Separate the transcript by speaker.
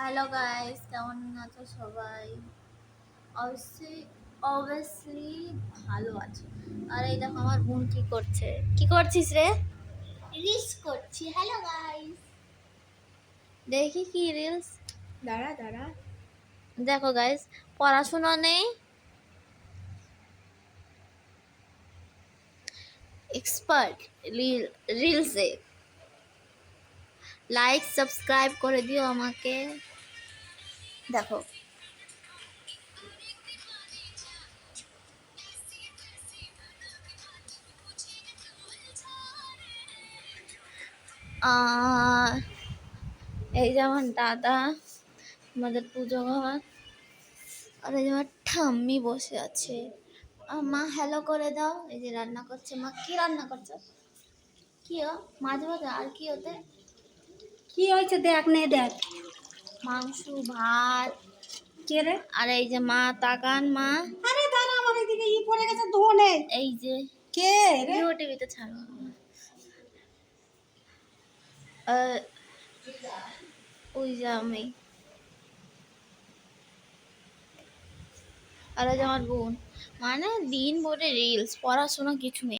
Speaker 1: Hello guys, কেমন আছো সবাই? অবভিয়াসলি ভালো আছো। আর এই দেখো আমার বোন কি করছে। কি করছিস রে? রিলস করছি। হ্যালো গাইস, দেখি কি রিলস।
Speaker 2: দাঁড়া দাঁড়া
Speaker 1: দেখো গাইস, পড়াশোনা নেই, এক্সপার্ট রিলসে। লাইক সাবস্ক্রাইব করে দিও আমাকে। দেখো এই যে আমার দাদা, আমাদের পুজো ঘর। আর এই যে আমার ঠাম্মি বসে আছে। মা হ্যালো করে দাও। এই যে রান্না করছে মা। কি রান্না করছো? কি মাছ ভাজা? আর কি ওতে?
Speaker 2: কি হয়েছে দেখ নে দেখ।
Speaker 1: মাংস, ভাত।
Speaker 2: কে রে?
Speaker 1: আর এই যে মা তাকান মা।
Speaker 2: আরে দাঁড়া, আমার এদিকে পড়ে গেছে ধোনে।
Speaker 1: এই যে
Speaker 2: কে রে?
Speaker 1: ভিও টিভিতে ছাড়ো। আহ, ওই যে আমি। আর ওই যে আমার বোন। মানে দিন ভরে রিলস, পড়াশোনা কিছু নেই।